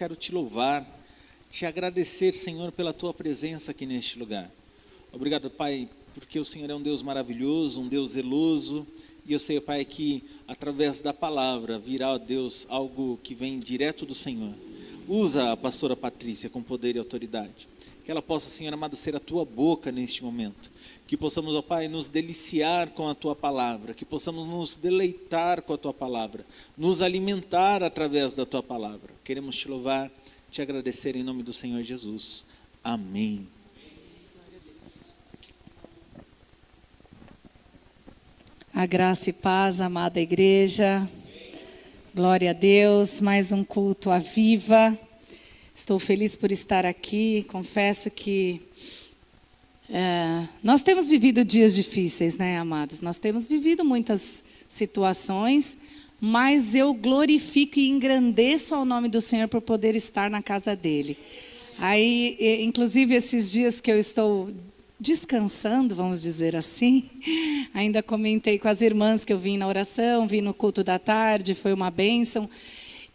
quero te louvar, te agradecer, Senhor, pela tua presença aqui neste lugar. Obrigado, Pai, porque o Senhor é um Deus maravilhoso, um Deus zeloso, e eu sei, Pai, que através da palavra virá, ó Deus, algo que vem direto do Senhor. Usa a pastora Patrícia com poder e autoridade, que ela possa, Senhor amado, ser a tua boca neste momento, que possamos, ó Pai, nos deliciar com a tua palavra, que possamos nos deleitar com a tua palavra, nos alimentar através da tua palavra. Queremos te louvar, te agradecer em nome do Senhor Jesus. Amém. A graça e paz, amada igreja. Glória a Deus, mais um culto à viva. Estou feliz por estar aqui. Confesso que nós temos vivido dias difíceis, né, amados? Nós temos vivido muitas situações, mas eu glorifico e engrandeço ao nome do Senhor por poder estar na casa dele. Aí, inclusive, esses dias que eu estou descansando, vamos dizer assim, ainda comentei com as irmãs que eu vim na oração, vim no culto da tarde, foi uma bênção.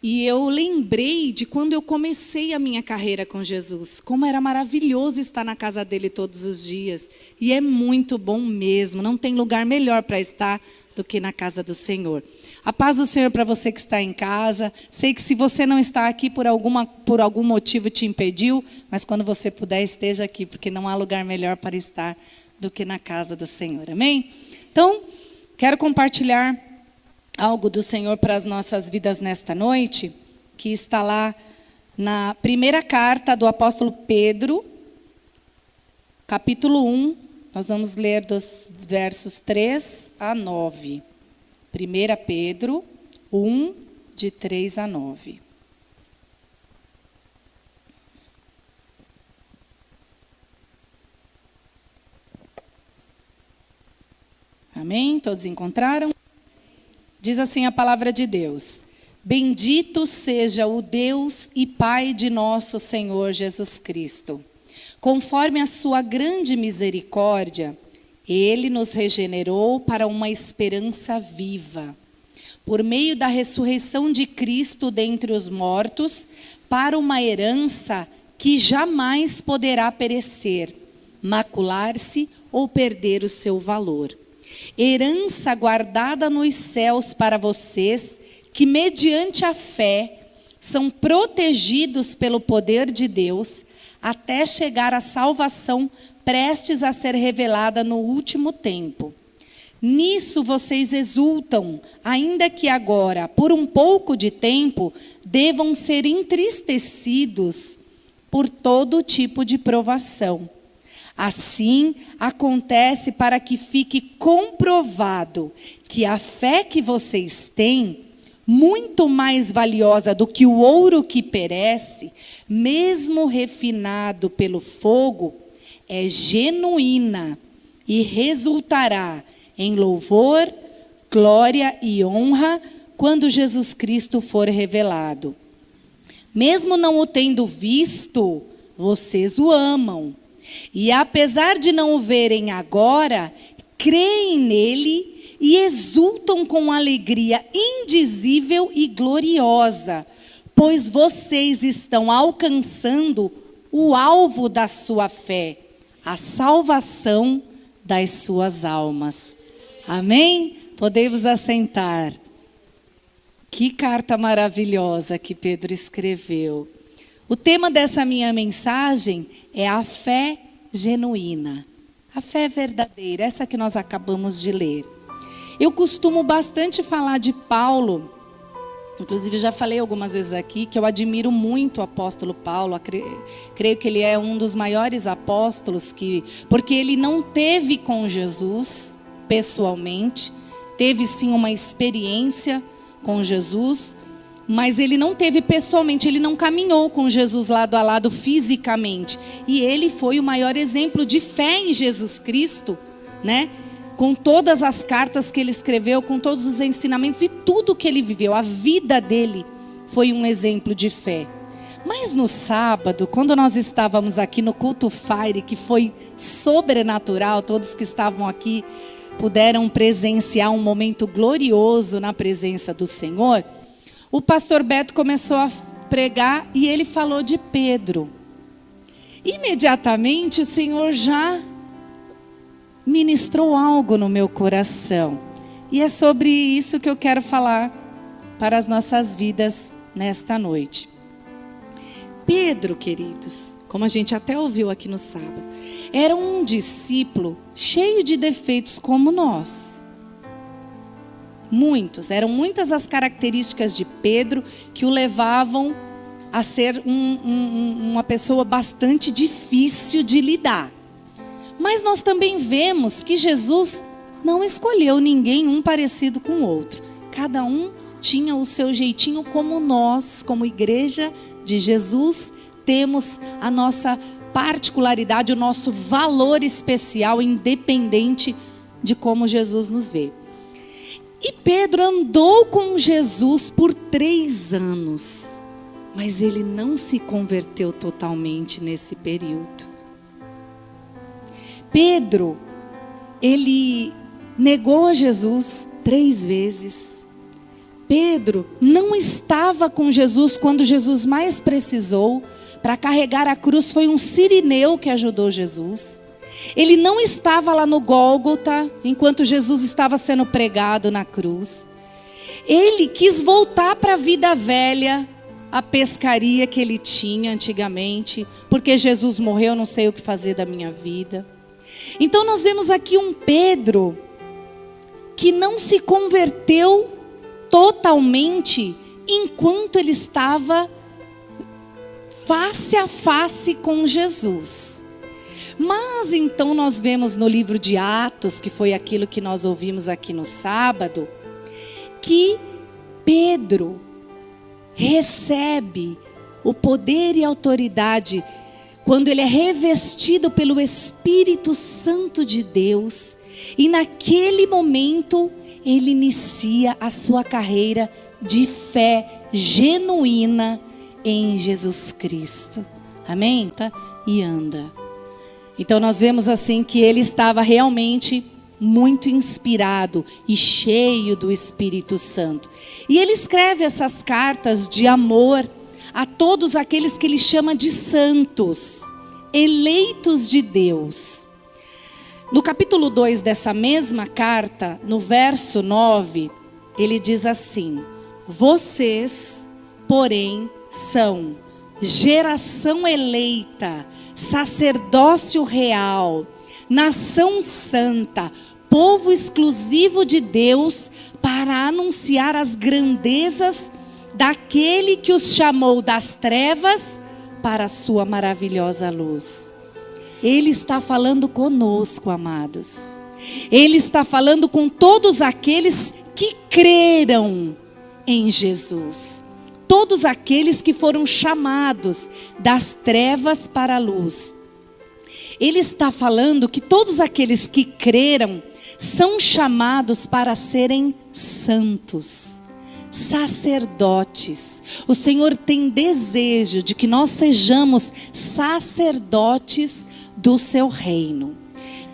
E eu lembrei de quando eu comecei a minha carreira com Jesus, como era maravilhoso estar na casa dele todos os dias. E é muito bom mesmo, não tem lugar melhor para estar do que na casa do Senhor. A paz do Senhor para você que está em casa. Sei que se você não está aqui por algum motivo te impediu, mas quando você puder esteja aqui, porque não há lugar melhor para estar do que na casa do Senhor. Amém? Então, quero compartilhar algo do Senhor para as nossas vidas nesta noite, que está lá na primeira carta do apóstolo Pedro, capítulo 1, nós vamos ler dos versos 3 a 9. 1 Pedro 1, de 3 a 9. Amém? Todos encontraram? Diz assim a palavra de Deus: Bendito seja o Deus e Pai de nosso Senhor Jesus Cristo. Conforme a sua grande misericórdia, Ele nos regenerou para uma esperança viva, por meio da ressurreição de Cristo dentre os mortos, para uma herança que jamais poderá perecer, macular-se ou perder o seu valor. Herança guardada nos céus para vocês, que mediante a fé são protegidos pelo poder de Deus, até chegar à salvação prestes a ser revelada no último tempo. Nisso vocês exultam, ainda que agora, por um pouco de tempo, devam ser entristecidos por todo tipo de provação. Assim, acontece para que fique comprovado que a fé que vocês têm, muito mais valiosa do que o ouro que perece, mesmo refinado pelo fogo, é genuína e resultará em louvor, glória e honra quando Jesus Cristo for revelado. Mesmo não o tendo visto, vocês o amam. E apesar de não o verem agora, creem nele e exultam com alegria indizível e gloriosa, pois vocês estão alcançando o alvo da sua fé, a salvação das suas almas. Amém? Podemos assentar. Que carta maravilhosa que Pedro escreveu. O tema dessa minha mensagem é a fé genuína, a fé verdadeira, essa que nós acabamos de ler. Eu costumo bastante falar de Paulo, inclusive já falei algumas vezes aqui, que eu admiro muito o apóstolo Paulo, creio que ele é um dos maiores apóstolos, porque ele não teve com Jesus pessoalmente, teve sim uma experiência com Jesus, mas ele não teve pessoalmente, ele não caminhou com Jesus lado a lado fisicamente. E ele foi o maior exemplo de fé em Jesus Cristo, né? Com todas as cartas que ele escreveu, com todos os ensinamentos e tudo que ele viveu. A vida dele foi um exemplo de fé. Mas no sábado, quando nós estávamos aqui no culto Fire, que foi sobrenatural, todos que estavam aqui puderam presenciar um momento glorioso na presença do Senhor, o pastor Beto começou a pregar e ele falou de Pedro. Imediatamente o Senhor já ministrou algo no meu coração. E é sobre isso que eu quero falar para as nossas vidas nesta noite. Pedro, queridos, como a gente até ouviu aqui no sábado, era um discípulo cheio de defeitos como nós. Eram muitas as características de Pedro que o levavam a ser uma pessoa bastante difícil de lidar. Mas nós também vemos que Jesus não escolheu ninguém um parecido com o outro. Cada um tinha o seu jeitinho, como nós, como igreja de Jesus, temos a nossa particularidade, o nosso valor especial, independente de como Jesus nos vê. E Pedro andou com Jesus por 3 anos, mas ele não se converteu totalmente nesse período. Pedro, ele negou a Jesus 3 vezes. Pedro não estava com Jesus quando Jesus mais precisou. Para carregar a cruz foi um sirineu que ajudou Jesus. Ele não estava lá no Gólgota enquanto Jesus estava sendo pregado na cruz. Ele quis voltar para a vida velha, a pescaria que ele tinha antigamente, porque Jesus morreu, não sei o que fazer da minha vida. Então nós vemos aqui um Pedro que não se converteu totalmente enquanto ele estava face a face com Jesus. Mas então nós vemos no livro de Atos, que foi aquilo que nós ouvimos aqui no sábado, que Pedro recebe o poder e autoridade quando ele é revestido pelo Espírito Santo de Deus, e naquele momento ele inicia a sua carreira de fé genuína em Jesus Cristo. Amém? E anda. Então nós vemos assim que ele estava realmente muito inspirado e cheio do Espírito Santo. E ele escreve essas cartas de amor a todos aqueles que ele chama de santos, eleitos de Deus. No capítulo 2 dessa mesma carta, no verso 9, ele diz assim: vocês, porém, são geração eleita, sacerdócio real, nação santa, povo exclusivo de Deus, para anunciar as grandezas daquele que os chamou das trevas para a sua maravilhosa luz. Ele está falando conosco, amados. Ele está falando com todos aqueles que creram em Jesus. Todos aqueles que foram chamados das trevas para a luz. Ele está falando que todos aqueles que creram são chamados para serem santos, sacerdotes. O Senhor tem desejo de que nós sejamos sacerdotes do seu reino.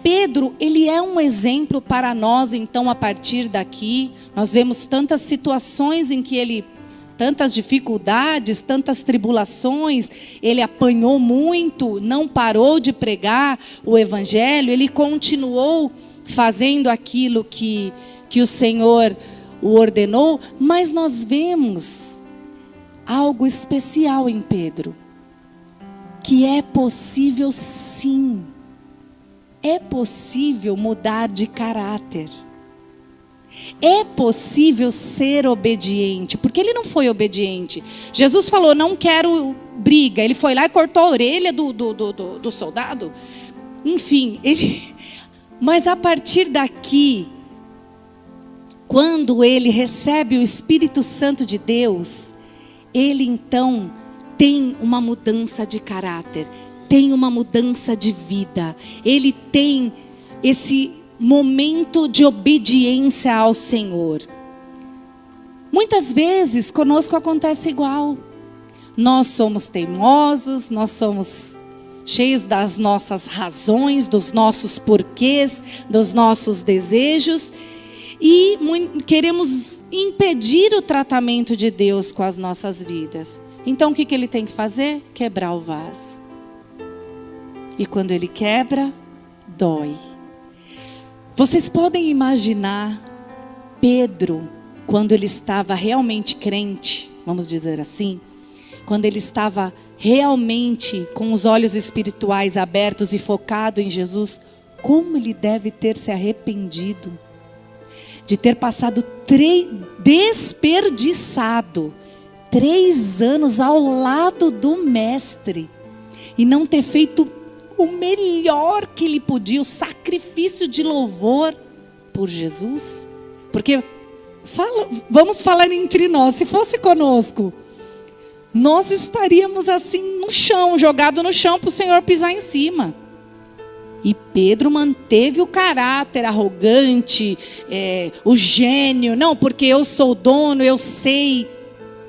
Pedro, ele é um exemplo para nós. Então, a partir daqui, nós vemos tantas situações em que ele, tantas dificuldades, tantas tribulações, ele apanhou muito, não parou de pregar o evangelho, ele continuou fazendo aquilo que o Senhor o ordenou, mas nós vemos algo especial em Pedro, que é possível sim, é possível mudar de caráter. É possível ser obediente, porque ele não foi obediente. Jesus falou, não quero briga. Ele foi lá e cortou a orelha do soldado. Enfim, mas a partir daqui, quando ele recebe o Espírito Santo de Deus, ele então tem uma mudança de caráter, tem uma mudança de vida. Ele tem esse momento de obediência ao Senhor. Muitas vezes conosco acontece igual. Nós somos teimosos, nós somos cheios das nossas razões, dos nossos porquês, dos nossos desejos, e queremos impedir o tratamento de Deus com as nossas vidas. Então o que ele tem que fazer? Quebrar o vaso. E quando ele quebra, dói. Vocês podem imaginar Pedro, quando ele estava realmente crente, vamos dizer assim, quando ele estava realmente com os olhos espirituais abertos e focado em Jesus, como ele deve ter se arrependido de ter passado desperdiçado 3 anos ao lado do mestre e não ter feito o melhor que ele podia, o sacrifício de louvor por Jesus. Porque, vamos falar entre nós, se fosse conosco, nós estaríamos assim no chão, jogado no chão para o Senhor pisar em cima. E Pedro manteve o caráter arrogante, o gênio. Não, porque eu sou o dono, eu sei.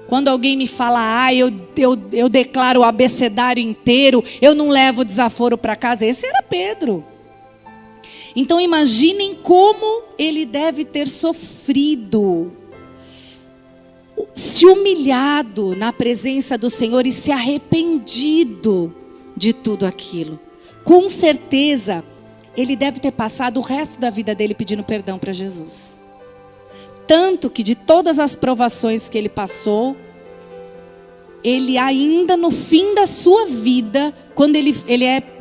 Quando alguém me fala, eu declaro o abecedário inteiro, eu não levo desaforo para casa. Esse era Pedro. Então imaginem como ele deve ter sofrido, se humilhado na presença do Senhor e se arrependido de tudo aquilo. Com certeza, ele deve ter passado o resto da vida dele pedindo perdão para Jesus. Tanto que de todas as provações que ele passou, ele ainda no fim da sua vida, quando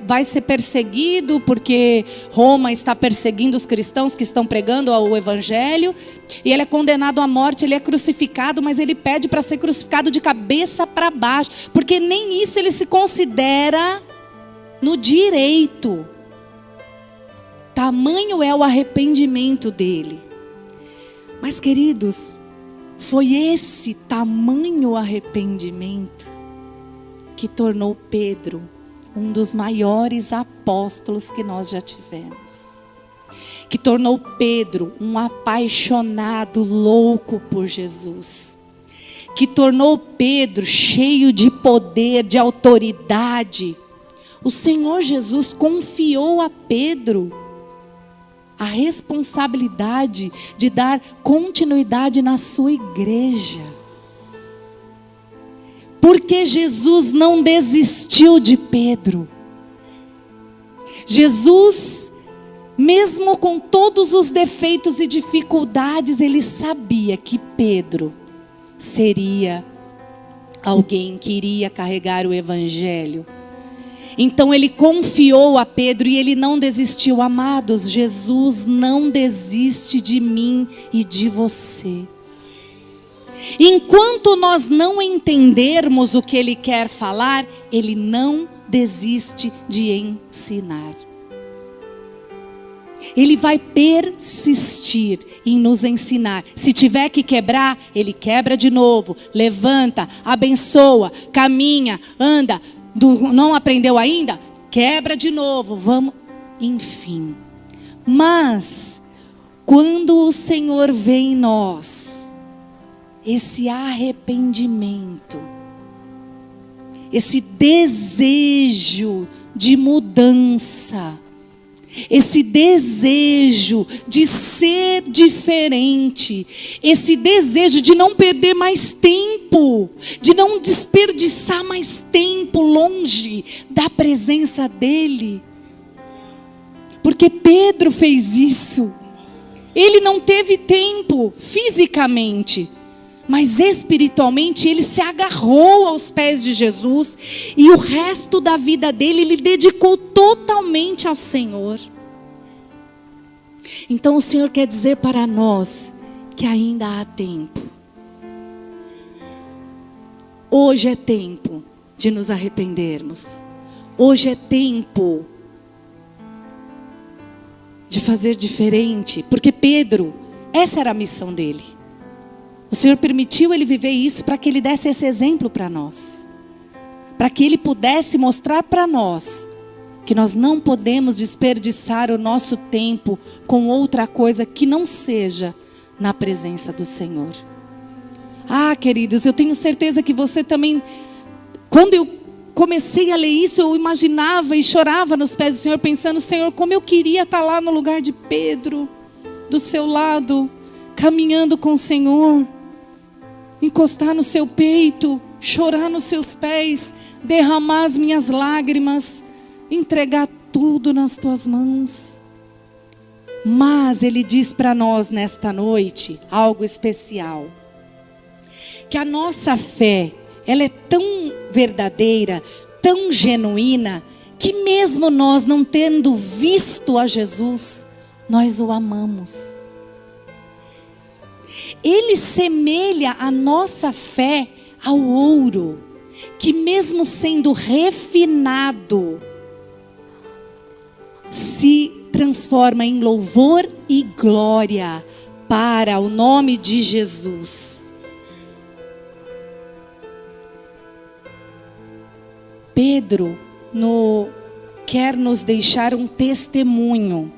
vai ser perseguido, porque Roma está perseguindo os cristãos que estão pregando o evangelho, e ele é condenado à morte, ele é crucificado, mas ele pede para ser crucificado de cabeça para baixo, porque nem isso ele se considera no direito. Tamanho é o arrependimento dele. Mas, queridos, foi esse tamanho arrependimento que tornou Pedro um dos maiores apóstolos que nós já tivemos. Que tornou Pedro um apaixonado, louco por Jesus. Que tornou Pedro cheio de poder, de autoridade. O Senhor Jesus confiou a Pedro a responsabilidade de dar continuidade na sua igreja. Porque Jesus não desistiu de Pedro. Jesus, mesmo com todos os defeitos e dificuldades, ele sabia que Pedro seria alguém que iria carregar o evangelho. Então ele confiou a Pedro e ele não desistiu. Amados, Jesus não desiste de mim e de você. Enquanto nós não entendermos o que ele quer falar, ele não desiste de ensinar. Ele vai persistir em nos ensinar. Se tiver que quebrar, ele quebra de novo. Levanta, abençoa, caminha, anda. Não aprendeu ainda? Quebra de novo, vamos, enfim. Mas, quando o Senhor vê em nós esse arrependimento, esse desejo de mudança, esse desejo de ser diferente, esse desejo de não perder mais tempo, de não desperdiçar mais tempo longe da presença dele. Porque Pedro fez isso. Ele não teve tempo fisicamente, mas espiritualmente ele se agarrou aos pés de Jesus e o resto da vida dele ele dedicou totalmente ao Senhor. Então o Senhor quer dizer para nós que ainda há tempo. Hoje é tempo de nos arrependermos. Hoje é tempo de fazer diferente, porque Pedro, essa era a missão dele. O Senhor permitiu ele viver isso para que ele desse esse exemplo para nós. Para que ele pudesse mostrar para nós que nós não podemos desperdiçar o nosso tempo com outra coisa que não seja na presença do Senhor. Ah, queridos, eu tenho certeza que você também, quando eu comecei a ler isso, eu imaginava e chorava nos pés do Senhor, pensando, Senhor, como eu queria estar lá no lugar de Pedro, do seu lado, caminhando com o Senhor. Encostar no seu peito, chorar nos seus pés, derramar as minhas lágrimas, entregar tudo nas tuas mãos. Mas Ele diz para nós nesta noite algo especial. Que a nossa fé, ela é tão verdadeira, tão genuína, que mesmo nós não tendo visto a Jesus, nós o amamos. Ele semelha a nossa fé ao ouro, que mesmo sendo refinado, se transforma em louvor e glória para o nome de Jesus. Pedro quer nos deixar um testemunho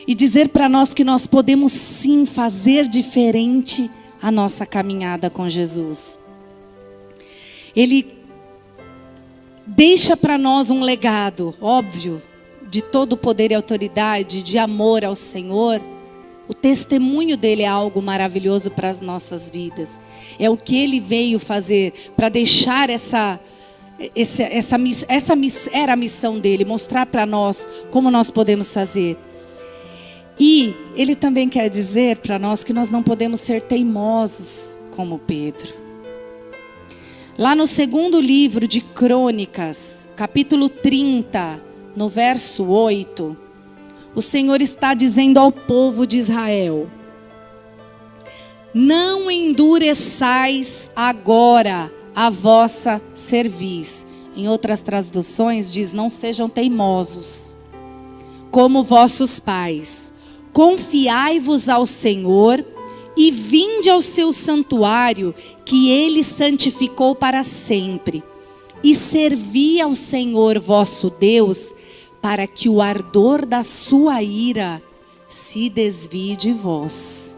e dizer para nós que nós podemos sim fazer diferente a nossa caminhada com Jesus. Ele deixa para nós um legado, óbvio, de todo o poder e autoridade, de amor ao Senhor. O testemunho dele é algo maravilhoso para as nossas vidas. É o que ele veio fazer para deixar era a missão dele, mostrar para nós como nós podemos fazer. E ele também quer dizer para nós que nós não podemos ser teimosos como Pedro. Lá no segundo livro de Crônicas, capítulo 30, no verso 8, o Senhor está dizendo ao povo de Israel: não endureçais agora a vossa cerviz. Em outras traduções diz: não sejam teimosos, como vossos pais. Confiai-vos ao Senhor e vinde ao seu santuário, que Ele santificou para sempre. E servi ao Senhor vosso Deus, para que o ardor da sua ira se desvie de vós.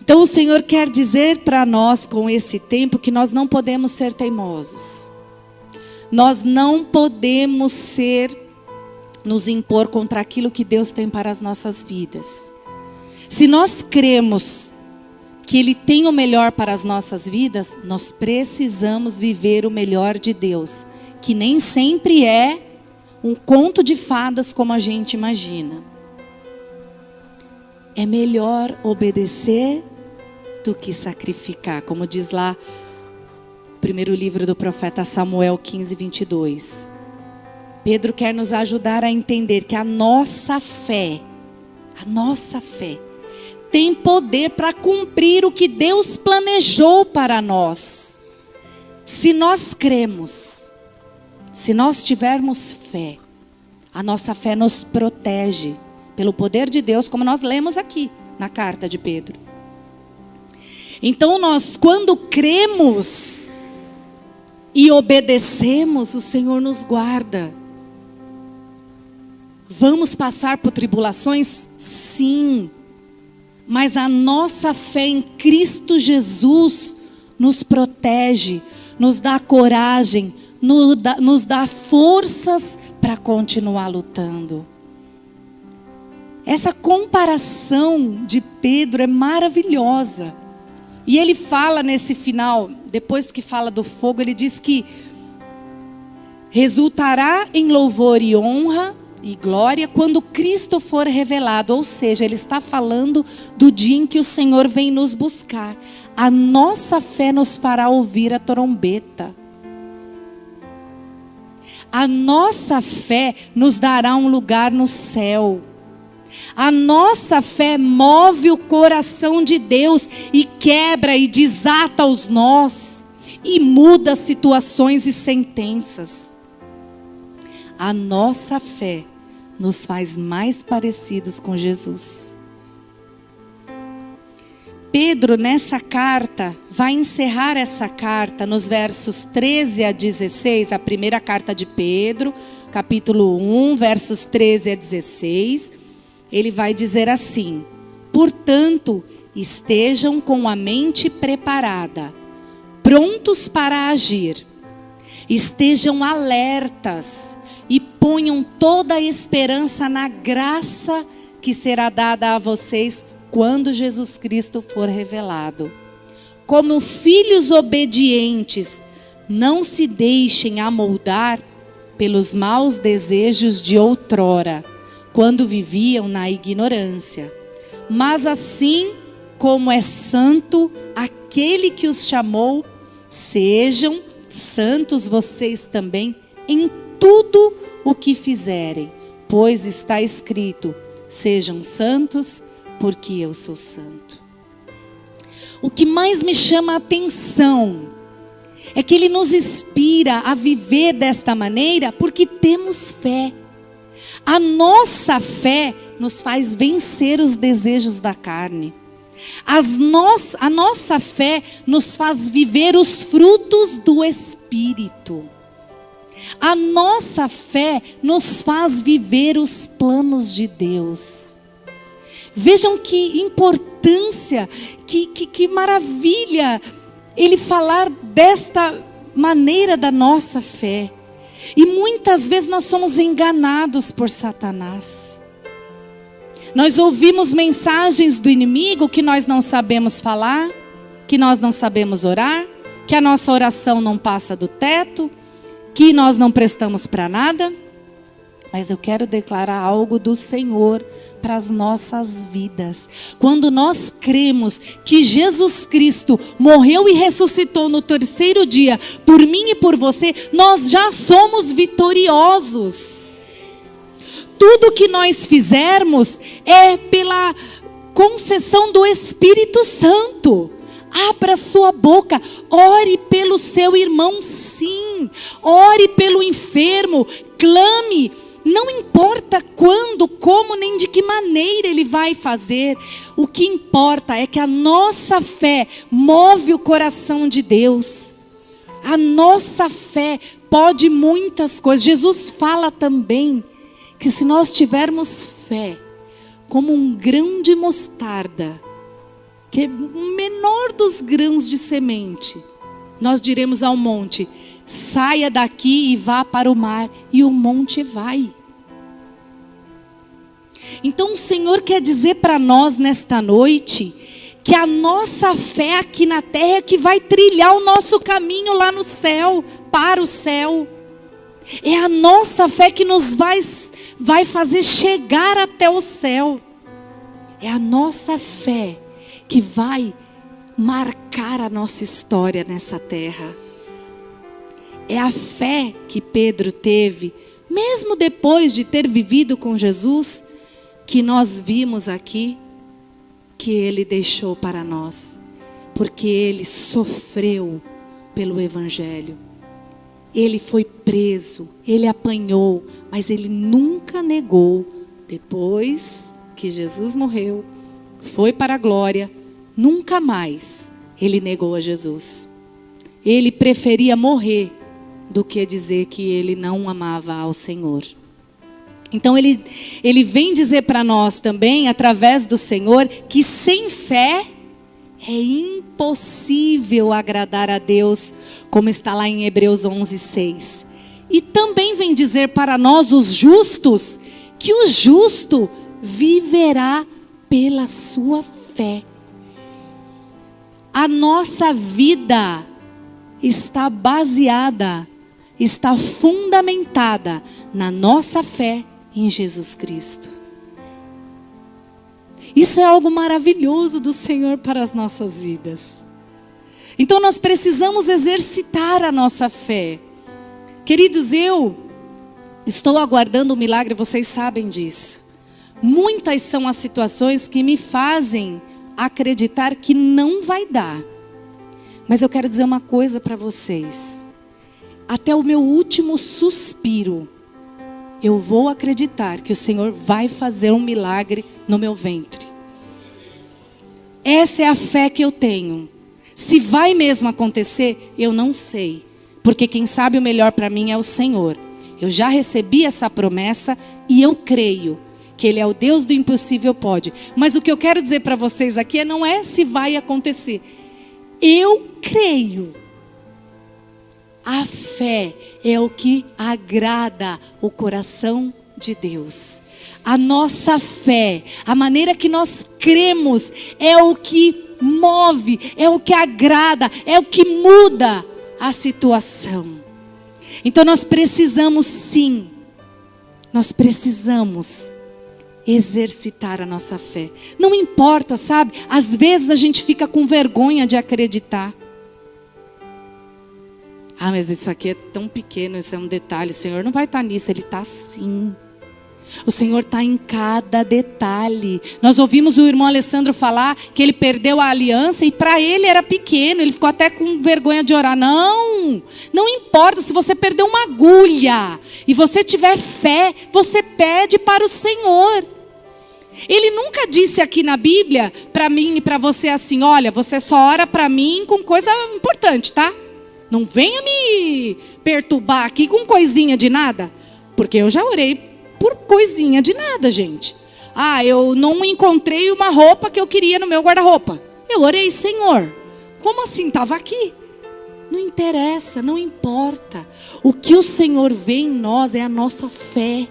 Então o Senhor quer dizer para nós com esse tempo que nós não podemos ser teimosos. Nós não podemos nos impor contra aquilo que Deus tem para as nossas vidas. Se nós cremos que Ele tem o melhor para as nossas vidas, nós precisamos viver o melhor de Deus, que nem sempre é um conto de fadas como a gente imagina. É melhor obedecer do que sacrificar, como diz lá o primeiro livro do profeta Samuel 15, 22. Pedro quer nos ajudar a entender que a nossa fé tem poder para cumprir o que Deus planejou para nós. Se nós cremos, se nós tivermos fé, a nossa fé nos protege pelo poder de Deus, como nós lemos aqui na carta de Pedro. Então nós, quando cremos e obedecemos, o Senhor nos guarda. Vamos passar por tribulações? Sim. Mas a nossa fé em Cristo Jesus nos protege, nos dá coragem, nos dá forças para continuar lutando. Essa comparação de Pedro é maravilhosa. E ele fala nesse final, depois que fala do fogo, ele diz que resultará em louvor e honra e glória quando Cristo for revelado. Ou seja, ele está falando do dia em que o Senhor vem nos buscar. A nossa fé nos fará ouvir a trombeta. A nossa fé nos dará um lugar no céu. A nossa fé move o coração de Deus e quebra e desata os nós e muda situações e sentenças. A nossa fé nos faz mais parecidos com Jesus. Pedro, nessa carta, vai encerrar essa carta nos versos 13 a 16, a primeira carta de Pedro, capítulo 1, versos 13 a 16. Ele vai dizer assim: portanto, estejam com a mente preparada, prontos para agir. Estejam alertas e ponham toda a esperança na graça que será dada a vocês quando Jesus Cristo for revelado. como filhos obedientes, não se deixem amoldar pelos maus desejos de outrora, quando viviam na ignorância. Mas assim como é santo aquele que os chamou, sejam santos vocês também em tudo o que fizerem, pois está escrito: sejam santos, porque eu sou santo. O que mais me chama a atenção é que ele nos inspira a viver desta maneira porque temos fé. A nossa fé nos faz vencer os desejos da carne. A nossa fé nos faz viver os frutos do Espírito. A nossa fé nos faz viver os planos de Deus. Vejam que importância, que maravilha ele falar desta maneira da nossa fé. E muitas vezes nós somos enganados por Satanás. Nós ouvimos mensagens do inimigo que nós não sabemos falar, que nós não sabemos orar, que a nossa oração não passa do teto, que nós não prestamos para nada. Mas eu quero declarar algo do Senhor para as nossas vidas. Quando nós cremos que Jesus Cristo morreu e ressuscitou no terceiro dia por mim e por você, nós já somos vitoriosos. Tudo que nós fizermos é pela concessão do Espírito Santo. Abra sua boca, ore pelo seu irmão, sim. Ore pelo enfermo, clame. Não importa quando, como, nem de que maneira ele vai fazer. O que importa é que a nossa fé move o coração de Deus. A nossa fé pode muitas coisas. Jesus fala também que se nós tivermos fé como um grão de mostarda, que é o menor dos grãos de semente, nós diremos ao monte: saia daqui e vá para o mar, e o monte vai. Então o Senhor quer dizer para nós nesta noite que a nossa fé aqui na terra é que vai trilhar o nosso caminho lá no céu, para o céu. É a nossa fé que nos vai fazer chegar até o céu. É a nossa fé que vai marcar a nossa história nessa terra. É a fé que Pedro teve, mesmo depois de ter vivido com Jesus, que nós vimos aqui, que ele deixou para nós. Porque ele sofreu pelo Evangelho. Ele foi preso, ele apanhou, mas ele nunca negou. Depois que Jesus morreu, foi para a glória, nunca mais ele negou a Jesus. Ele preferia morrer do que dizer que ele não amava ao Senhor. Então ele vem dizer para nós também, através do Senhor, que sem fé é impossível agradar a Deus, como está lá em Hebreus 11:6. E também vem dizer para nós, os justos, que o justo viverá pela sua fé. A nossa vida está baseada, está fundamentada na nossa fé em Jesus Cristo. Isso é algo maravilhoso do Senhor para as nossas vidas. Então nós precisamos exercitar a nossa fé. Queridos, eu estou aguardando um milagre, vocês sabem disso. Muitas são as situações que me fazem acreditar que não vai dar. Mas eu quero dizer uma coisa para vocês. Até o meu último suspiro, eu vou acreditar que o Senhor vai fazer um milagre no meu ventre. Essa é a fé que eu tenho. Se vai mesmo acontecer, eu não sei. Porque quem sabe o melhor para mim é o Senhor. Eu já recebi essa promessa e eu creio que Ele é o Deus do impossível pode. Mas o que eu quero dizer para vocês aqui não é se vai acontecer. Eu creio. A fé é o que agrada o coração de Deus. A nossa fé, a maneira que nós cremos, é o que move, é o que agrada, é o que muda a situação. Então nós precisamos sim, nós precisamos exercitar a nossa fé. Não importa, sabe? Às vezes a gente fica com vergonha de acreditar. Ah, mas isso aqui é tão pequeno, isso é um detalhe. O Senhor não vai estar nisso, Ele está sim. O Senhor está em cada detalhe. Nós ouvimos o irmão Alessandro falar que ele perdeu a aliança e para ele era pequeno. Ele ficou até com vergonha de orar. Não, não importa se você perdeu uma agulha e você tiver fé, você pede para o Senhor. Ele nunca disse aqui na Bíblia para mim e para você assim: olha, você só ora para mim com coisa importante, tá? Não venha me perturbar aqui com coisinha de nada. Porque eu já orei por coisinha de nada, gente. Ah, eu não encontrei uma roupa que eu queria no meu guarda-roupa. Eu orei, Senhor, como assim? Estava aqui. Não interessa, não importa. O que o Senhor vê em nós é a nossa fé.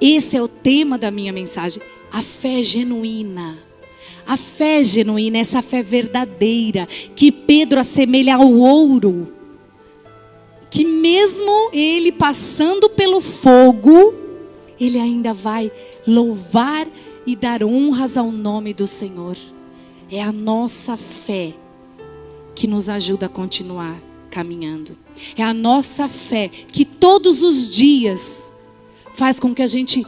Esse é o tema da minha mensagem. A fé genuína. A fé genuína, essa fé verdadeira, que Pedro assemelha ao ouro. Que mesmo ele passando pelo fogo, ele ainda vai louvar e dar honras ao nome do Senhor. É a nossa fé que nos ajuda a continuar caminhando. É a nossa fé que todos os dias faz com que a gente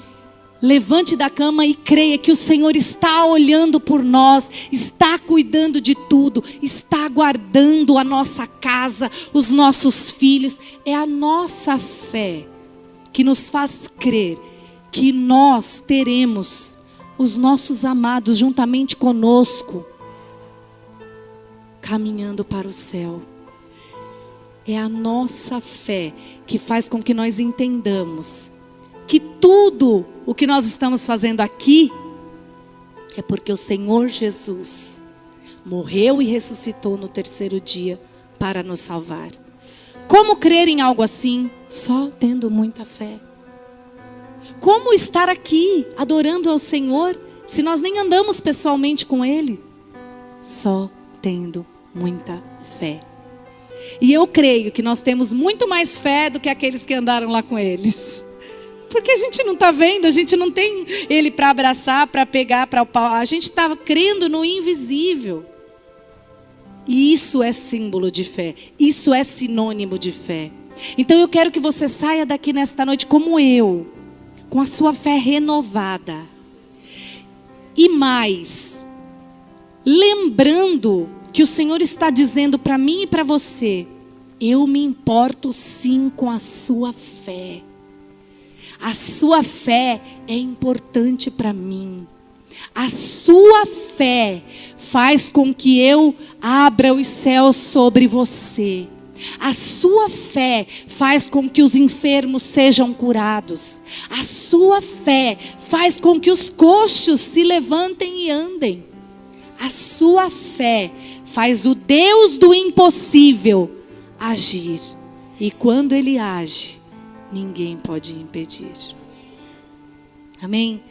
levante da cama e creia que o Senhor está olhando por nós, está cuidando de tudo, está guardando a nossa casa, os nossos filhos. É a nossa fé que nos faz crer que nós teremos os nossos amados juntamente conosco, caminhando para o céu. É a nossa fé que faz com que nós entendamos que tudo o que nós estamos fazendo aqui é porque o Senhor Jesus morreu e ressuscitou no terceiro dia para nos salvar. Como crer em algo assim? Só tendo muita fé. Como estar aqui adorando ao Senhor se nós nem andamos pessoalmente com Ele? Só tendo muita fé. E eu creio que nós temos muito mais fé do que aqueles que andaram lá com eles. Porque a gente não está vendo, a gente não tem Ele para abraçar, para pegar, para o pau. A gente está crendo no invisível. E isso é símbolo de fé. Isso é sinônimo de fé. Então eu quero que você saia daqui nesta noite como eu, com a sua fé renovada. E mais, lembrando que o Senhor está dizendo para mim e para você: eu me importo sim com a sua fé. A sua fé é importante para mim. A sua fé faz com que eu abra os céus sobre você. A sua fé faz com que os enfermos sejam curados. A sua fé faz com que os coxos se levantem e andem. A sua fé faz o Deus do impossível agir. E quando Ele age, ninguém pode impedir. Amém?